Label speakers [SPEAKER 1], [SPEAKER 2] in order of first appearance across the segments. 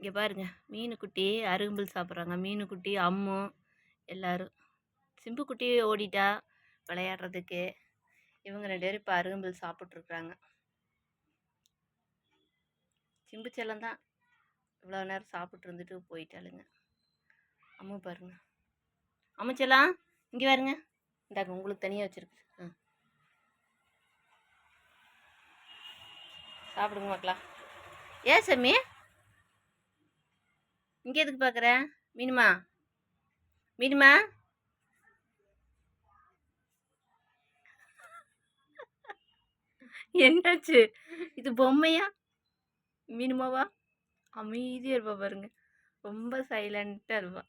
[SPEAKER 1] இங்கே பாருங்க, மீனுக்குட்டி அருகம்புல் சாப்பிட்றாங்க. மீனுக்குட்டி, அம்மு எல்லாரும். சிம்புக்குட்டி ஓடிட்டா விளையாடுறதுக்கு. இவங்க 2 பேரும் இப்போ அருகம்புல் சாப்பிட்ருக்குறாங்க. சிம்பு செல்லம் தான் இவ்வளோ நேரம் சாப்பிட்டு இருந்துட்டு போயிட்டாளுங்க. அம்மு பாருங்க. அம்மு செல்லம் இங்கே பாருங்க. இந்தாங்க உங்களுக்கு தனியாக வச்சுருக்கு. சாப்பிடுங்க மக்களா. ஏன் சாமி இங்கே எதுக்கு பார்க்குற? மீனுமா மீனுமா என்னாச்சு? இது பொம்மையா மீனுமாவா? அமைதியாக இருப்பா பாருங்க. ரொம்ப சைலண்ட்டாக இருப்பா.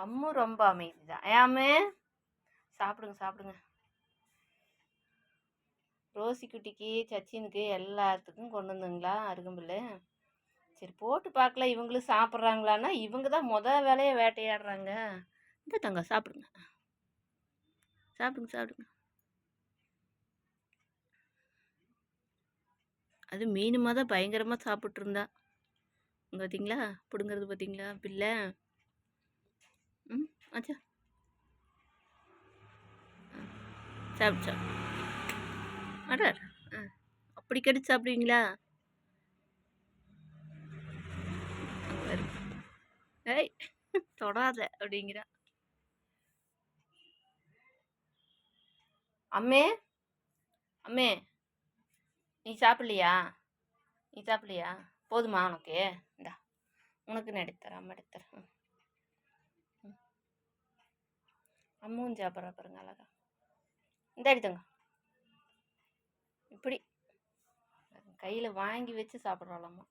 [SPEAKER 1] அம்மு ரொம்ப அமைதி தான். ஏமே சாப்பிடுங்க சாப்பிடுங்க. ரோசி குட்டிக்கு, சச்சினுக்கு எல்லாத்துக்கும் கொண்டு வந்தீங்களா அருகம்புல்? சரி போட்டு பார்க்கல இவங்களும் சாப்பிட்றாங்களான்னா இவங்க தான் வேலையை வேட்டையாடுறாங்க. இந்த தங்க சாப்பிடுங்க சாப்பிடுங்க சாப்பிடுங்க. அது மீனுமா தான் பயங்கரமாக சாப்பிட்ருந்தா. பார்த்தீங்களா? பிடுங்கிறது பார்த்தீங்களா பிள்ளை? ஆச்சா சாப்பிடு சாப்பிடு. அடார் அப்படி கடிச்சு சாப்பிடுவீங்களா? ஏய் தொடாத அப்படிங்கிறா. அம்மே அம்மே நீ சாப்பிட்லையா? நீ சாப்பிட்லையா? போதுமா உனக்கு? இந்தா உனக்குன்னு எடுத்துறேன். அம்மா எடுத்துறேன். அம்மாவும் சாப்பிட்றா பாருங்க அழகா. இந்த எடுத்துங்க. இப்படி கையில் வாங்கி வச்சு சாப்பிட்றாளாம்மா.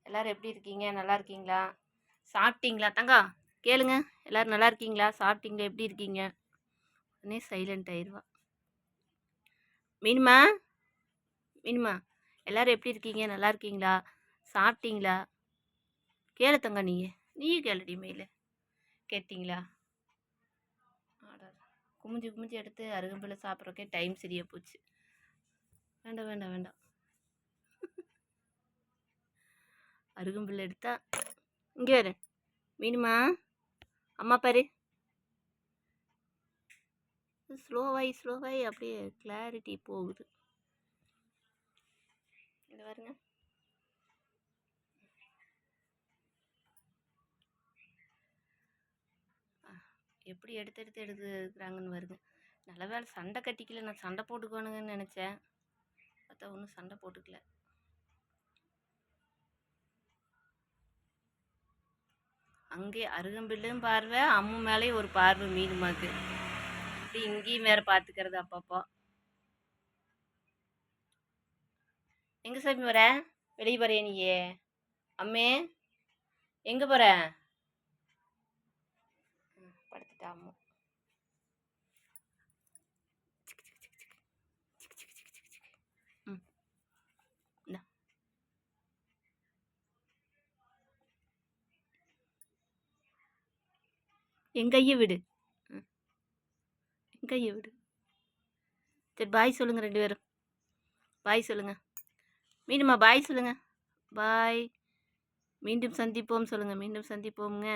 [SPEAKER 1] எல்லோரும் எப்படி இருக்கீங்க? நல்லா இருக்கீங்களா? சாப்பிட்டீங்களா? தங்கம் கேளுங்க. எல்லோரும் நல்லா இருக்கீங்களா? சாப்பிட்டீங்களா? எப்படி இருக்கீங்க? உடனே சைலண்ட் ஆயிடுவா. மீனுமா மீனுமா எல்லோரும் எப்படி இருக்கீங்க? நல்லா இருக்கீங்களா? சாப்பிட்டீங்களா? கேளு தங்க. நீயும் கேளுடி மேல. கேட்டிங்களா? குமிஞ்சு குமிஞ்சு எடுத்து அருகம்புல்ல சாப்பிட்றக்கே டைம் சரியாக போச்சு. வேண்டாம் வேண்டாம் வேண்டாம். அருகம்புல் எடுத்தா இங்கே வரு மீனுமா. அம்மா பாரு. ஸ்லோவாகி அப்படியே கிளாரிட்டி போகுது. இது பாருங்க. எப்படி எடுக்கிறாங்கன்னு வருங்க. நல்ல வேலை சண்டை கட்டிக்கல. நான் சண்டை போட்டுக்கணுங்கன்னு நினச்சேன். பார்த்தா ஒன்றும் சண்டை போட்டுக்கல. அங்கே அருகம்புல்லும் பார்வை, அம்மு மேலேயும் ஒரு பார்வை மீனுமாக்கு. அப்படி இங்கேயும் வேற பார்த்துக்கிறது அப்பப்போ. எங்கே சாமி வர? வெளியே போறிய நீயே? அம்மே எங்கே போகிற? படுத்துட்டா அம்மு. என் கையை விடு. என் கையை விடு. சரி பாய் சொல்லுங்கள் 2 பேரும். பாய் சொல்லுங்கள். மீனுமா பாய் சொல்லுங்கள். பாய். மீண்டும் சந்திப்போம் சொல்லுங்கள். மீண்டும் சந்திப்போம்ங்க.